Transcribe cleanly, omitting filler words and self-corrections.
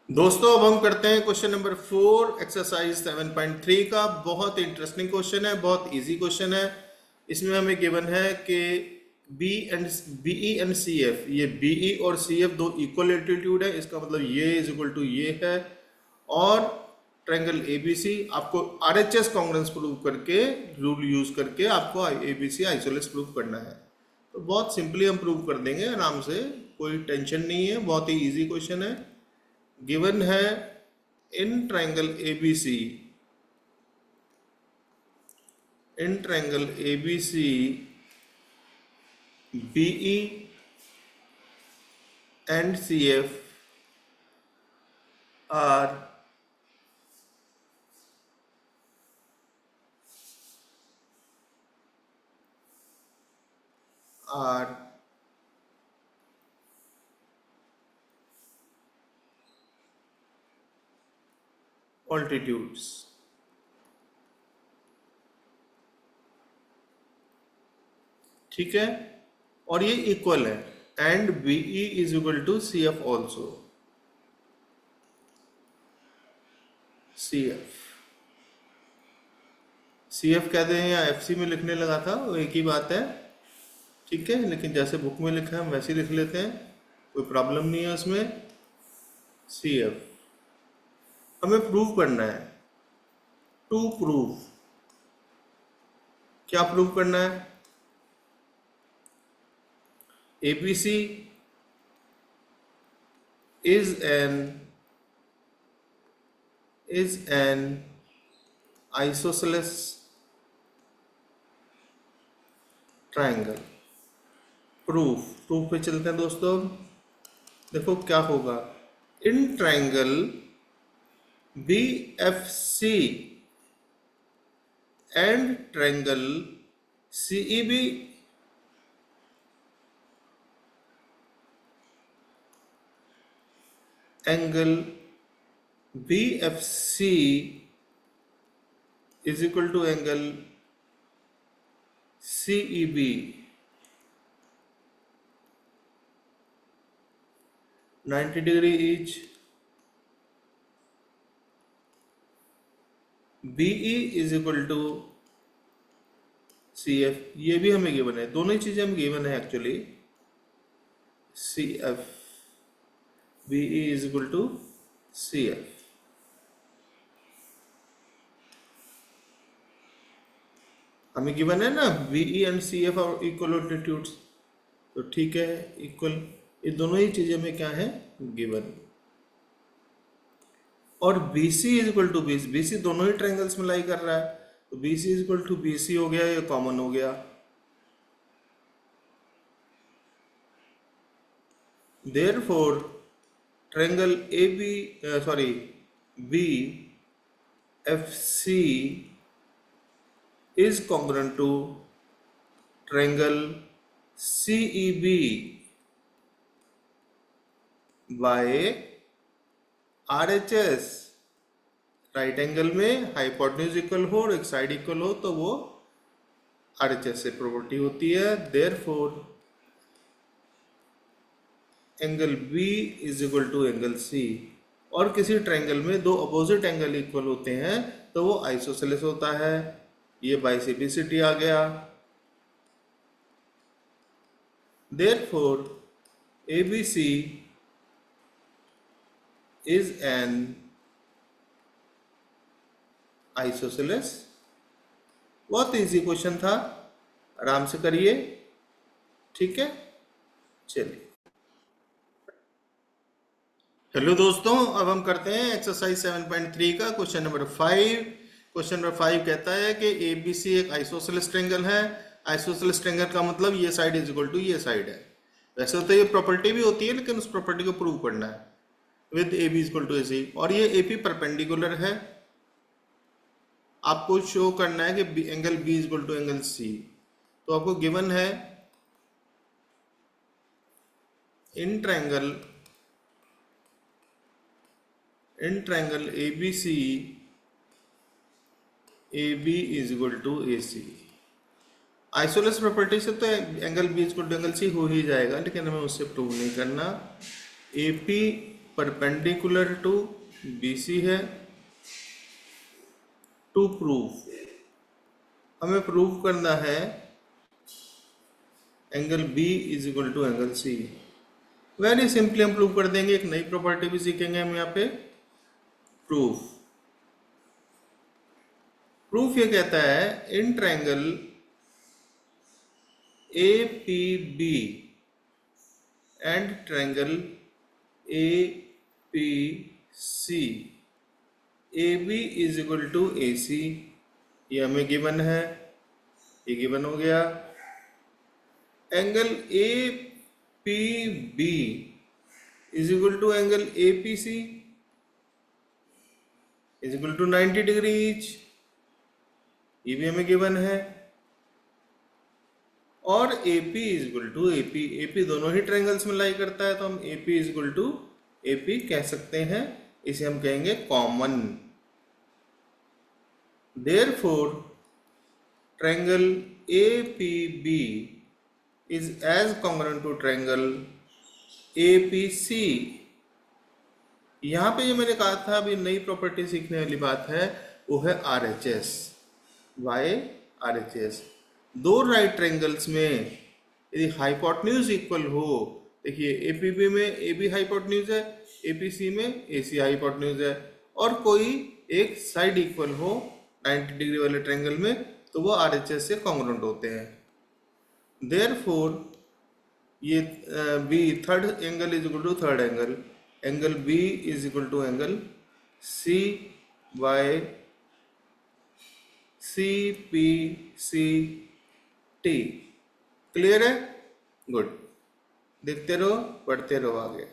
दोस्तों अब हम करते हैं क्वेश्चन नंबर 4 एक्सरसाइज 7.3 का। बहुत इंटरेस्टिंग क्वेश्चन है, बहुत इजी क्वेश्चन है। इसमें हमें गिवन है कि बीई एंड सीएफ, ये बीई और सीएफ दो इक्वल एल्टीट्यूड है, इसका मतलब ये इज इक्वल टू ये है। और ट्रायंगल एबीसी आपको आरएचएस कांग्रुएंस प्रूव करके, रूल यूज करके आपको एबीसी आइसोसेलेस प्रूव करना है। तो बहुत सिंपली हम प्रूव कर देंगे आराम से, कोई टेंशन नहीं है, बहुत ही इजी क्वेश्चन है। गिवन है in triangle ABC, in triangle ABC BE and CF are altitudes। ठीक है, और ये इक्वल है, and BE is equal to CF also. CF कहते हैं या एफसी में लिखने लगा था, वो एक ही बात है। ठीक है, लेकिन जैसे बुक में लिखा है हम वैसे ही लिख लेते हैं, कोई प्रॉब्लम नहीं है उसमें। सीएफ हमें प्रूव करना है, टू प्रूव। क्या प्रूव करना है? ABC is an isosceles triangle. Proof पे चलते हैं दोस्तों। देखो क्या होगा, in triangle B F C and triangle CE B angle B F C is equal to angle CE B 90 degree each. BE is equal to C F, ये भी हमें गिवन है, दोनों ही चीजें हमें गिवन है actually. C F, BE is equal to C F. हमें given है ना, BE and C F are equal altitudes, तो ठीक है, इक्वल, ये दोनों ही चीजें में क्या है, गिवन। और BC is equal to BC, BC दोनों ही ट्रायंगल्स में लाई कर रहा है, तो BC is equal to BC हो गया, ये कॉमन हो गया। Therefore triangle BFC is congruent to triangle CEB by RHS। Right angle में हाइपोटेन्यूज इक्वल हो और एक साइड इक्वल हो तो वो RHS से प्रॉपर्टी होती है। Therefore angle B is equal to angle C। और किसी ट्रायंगल में दो अपोजिट एंगल इक्वल होते हैं तो वो आइसोसेलेस होता है। ये बाइसेपिसिटी आ गया। Therefore ABC is an isosceles. बहुत इजी क्वेश्चन था, आराम से करिए। ठीक है, चलिए। हेलो दोस्तों, अब हम करते हैं एक्सरसाइज 7.3 का क्वेश्चन नंबर 5। क्वेश्चन नंबर 5 कहता है कि एबीसी एक आइसोसेलेस ट्रायंगल है। आइसोसेलेस ट्रायंगल का मतलब ये साइड इज इक्वल टू ये साइड है। वैसे तो ये प्रॉपर्टी भी होती है, लेकिन उस प्रॉपर्टी को प्रूव करना है with A B equal to A C. और ये ए पी परपेंडिकुलर है, आपको शो करना है कि angle B is equal to angle C. तो आपको गिवन है in triangle ABC AB is equal to AC। Isosceles property से तो angle B equal to angle C हो ही जाएगा, लेकिन हमें उससे प्रूव नहीं करना। AP परपेंडिकुलर टू BC है। टू प्रूफ, हमें प्रूफ करना है angle B is equal to angle C। Very simply हम प्रूव कर देंगे, एक नई प्रॉपर्टी भी सीखेंगे हम यहाँ पे। प्रूफ, प्रूफ ये कहता है in triangle APB and triangle APC AB is equal to AC, ये हमें गिवन है, ये गिवन हो गया। Angle APB is equal to angle APC is equal to 90 degree each, ये भी हमें गिवन है। और AP is equal to AP दोनों ही ट्रायंगल्स में लाई करता है, तो हम AP is equal to AP कह सकते हैं, इसे हम कहेंगे common. Therefore triangle APB is as congruent to triangle APC। यहाँ पे जो मैंने कहा था अभी नई प्रॉपर्टी सीखने वाली बात है, वो है RHS, वाई RHS। दो राइट ट्रायंगल्स में यदि हाइपोटेन्यूज इक्वल हो, देखिए APB में AB हाइपोटेन्यूज है, APC में AC हाइपोटेन्यूज है, और कोई एक साइड इक्वल हो 90 डिग्री वाले ट्रायंगल में, तो वो RHS से कॉन्ग्रुएंट होते हैं। देयरफॉर ये B third angle is equal to third angle, angle B is equal to angle C by CPCT। Clear है? गुड, देखते रहो, पढ़ते रहो आगे।